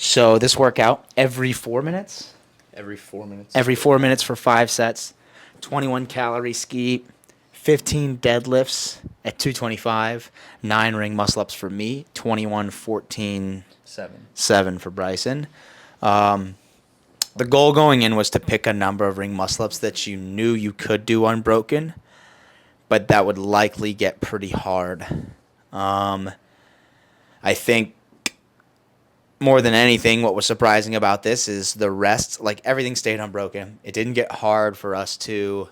So this workout every 4 minutes. Every 4 minutes. Every 4 minutes for 5 sets. 21 calorie ski, 15 deadlifts at 225, 9 ring muscle ups for me, 21, 14, 7. 7 for Bryson. Um, the goal going in was to pick a number of ring muscle ups that you knew you could do unbroken, but that would likely get pretty hard. I think more than anything, what was surprising about this is the rest, like everything stayed unbroken. It didn't get hard for us to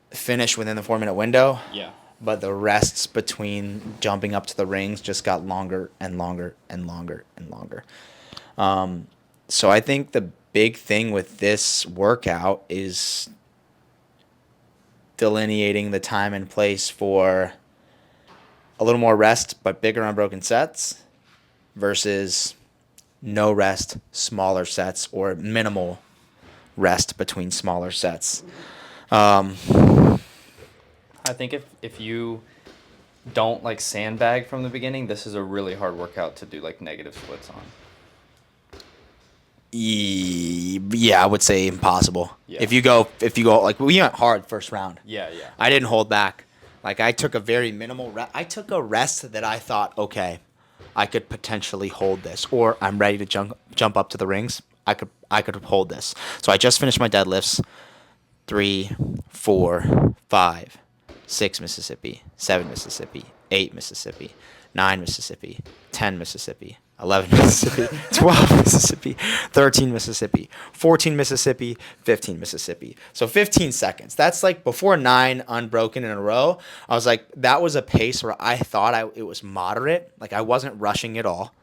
finish within the 4 minute window. Yeah. But the rests between jumping up to the rings just got longer and longer and longer and longer. So I think the big thing with this workout is delineating the time and place for a little more rest but bigger unbroken sets versus no rest, smaller sets, or minimal rest between smaller sets. I think if you don't like sandbag from the beginning, this is a really hard workout to do like negative splits on. Yeah, I would say impossible. Yeah. If you go like we went hard first round. Yeah, yeah. I didn't hold back. Like I took a very minimal I took a rest that I thought, okay, I could potentially hold this, or I'm ready to jump up to the rings. I could hold this. So I just finished my deadlifts. 3, 4, 5, 6 Mississippi, 7 Mississippi, 8 Mississippi, 9 Mississippi, 10 Mississippi, 11 Mississippi, 12 Mississippi, 13 Mississippi, 14 Mississippi, 15 Mississippi. So 15 seconds. That's like before 9 unbroken in a row. I was like, that was a pace where I thought it was moderate. Like I wasn't rushing at all.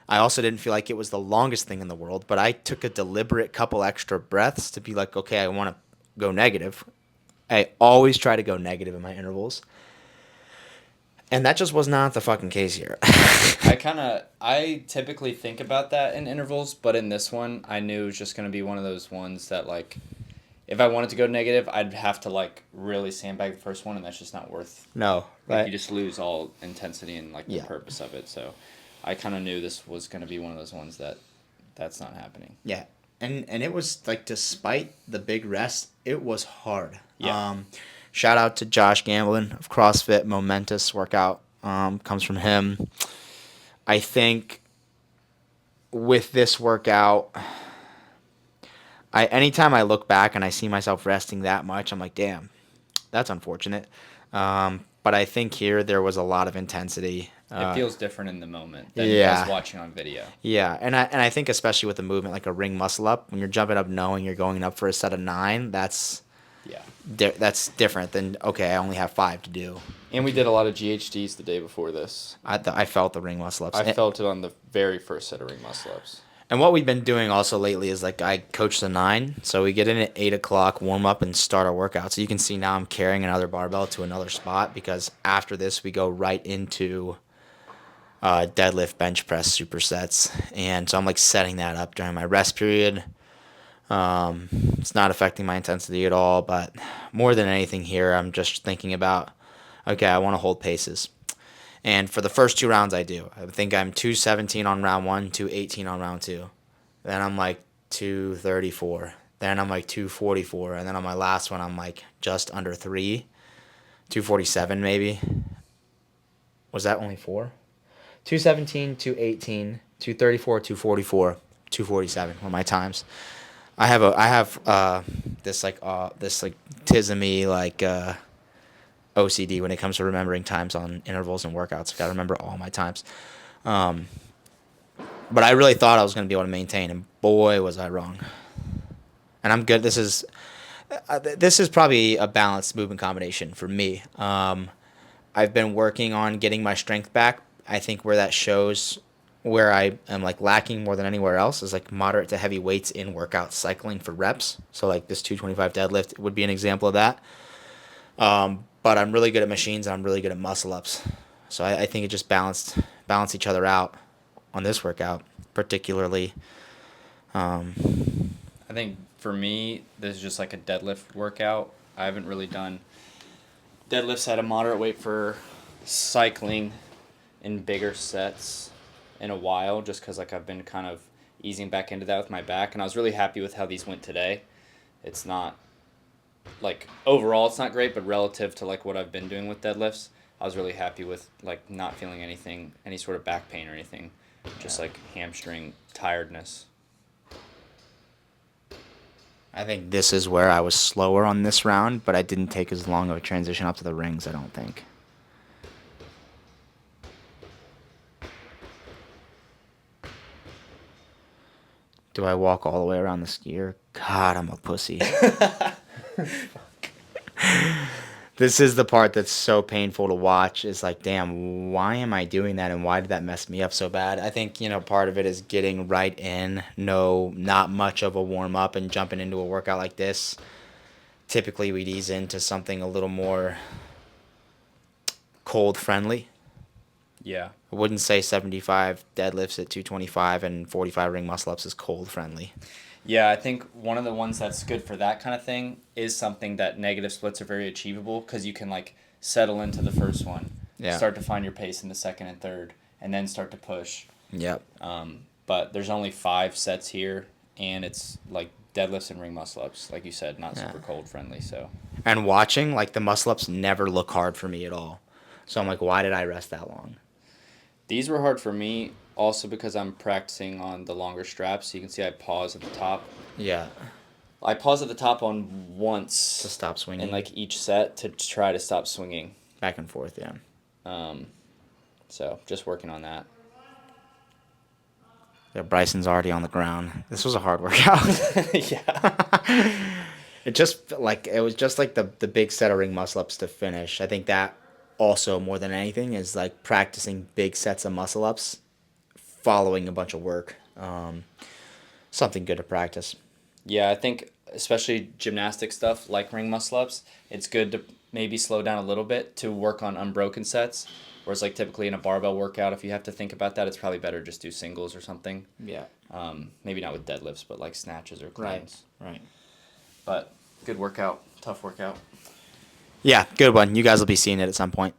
I also didn't feel like it was the longest thing in the world, but I took a deliberate couple extra breaths to be like, okay, I want to go negative. I always try to go negative in my intervals. And that just was not the fucking case here. I typically think about that in intervals, but in this one, I knew it was just going to be one of those ones that, like, if I wanted to go negative, I'd have to, like, really sandbag the first one, and that's just not worth. No. Like, Right. you just lose all intensity and, like, the Yeah. purpose of it. So I kind of knew this was going to be one of those ones that's not happening. Yeah. And it was, like, despite the big rest, it was hard. Yeah. Shout out to Josh Gamblin of CrossFit. Momentous workout comes from him. I think with this workout, anytime I look back and I see myself resting that much, I'm like, damn, that's unfortunate. But I think here there was a lot of intensity. It feels different in the moment than yeah. us watching on video. Yeah, and I think especially with the movement, like a ring muscle up, when you're jumping up knowing you're going up for a set of 9, that's different than, okay, I only have 5 to do. And we did a lot of GHDs the day before this. I felt the ring muscle ups. I felt it on the very first set of ring muscle ups. And what we've been doing also lately is, like, I coach the 9, so we get in at 8 o'clock, warm up, and start our workout. So you can see now I'm carrying another barbell to another spot because after this we go right into deadlift, bench press, supersets. And so I'm, like, setting that up during my rest period. It's not affecting my intensity at all, but more than anything here, I'm just thinking about, okay, I want to hold paces. And for the first 2 rounds, I do. I think I'm 217 on round 1, 218 on round 2. Then I'm like 234. Then I'm like 244. And then on my last one, I'm like just under 3. 247 maybe. Was that only 4? 217, 218, 234, 244, 247 were my times. I have this tismy OCD when it comes to remembering times on intervals and workouts. I got to remember all my times. But I really thought I was going to be able to maintain, and boy, was I wrong. And I'm good. This is probably a balanced movement combination for me. I've been working on getting my strength back. I think where that shows where I am, like, lacking more than anywhere else is, like, moderate to heavy weights in workout cycling for reps. So, like, this 225 deadlift would be an example of that. But I'm really good at machines and I'm really good at muscle ups. So I think it just balance each other out on this workout, particularly. I think for me, this is just like a deadlift workout. I haven't really done deadlifts at a moderate weight for cycling in bigger sets in a while, just because like I've been kind of easing back into that with my back, and I was really happy with how these went today. It's not like overall it's not great, but relative to like what I've been doing with deadlifts, I was really happy with like not feeling anything, any sort of back pain or anything, just like hamstring tiredness. I think this is where I was slower on this round, but I didn't take as long of a transition up to the rings, I don't think. Do I walk all the way around the skier? God, I'm a pussy. This is the part that's so painful to watch. Is like, damn, why am I doing that, and why did that mess me up so bad? I think, part of it is getting right in. No, not much of a warm up and jumping into a workout like this. Typically, we'd ease into something a little more cold friendly. Yeah. I wouldn't say 75 deadlifts at 225 and 45 ring muscle ups is cold friendly. Yeah, I think one of the ones that's good for that kind of thing is something that negative splits are very achievable because you can like settle into the first one, Yeah. start to find your pace in the second and third, and then start to push. Yep. But there's only 5 sets here, and it's like deadlifts and ring muscle ups, like you said, not super cold friendly. So And watching, like, the muscle ups never look hard for me at all. So I'm like, why did I rest that long? these were hard for me also because I'm practicing on the longer straps. So you can see I pause at the top. Yeah. I pause at the top on once To stop swinging. in like each set to try to stop swinging. Back and forth, yeah. So just working on that. Yeah, Bryson's already on the ground. This was a hard workout. Yeah. It was just like the big set of ring muscle ups to finish. I think that also more than anything is like practicing big sets of muscle ups, following a bunch of work. Something good to practice. Yeah, I think especially gymnastic stuff like ring muscle ups, it's good to maybe slow down a little bit to work on unbroken sets. Whereas like typically in a barbell workout, if you have to think about that, it's probably better just do singles or something. Yeah. Maybe not with deadlifts, but like snatches or cleans. Right. But good workout, tough workout. Yeah, good one. You guys will be seeing it at some point.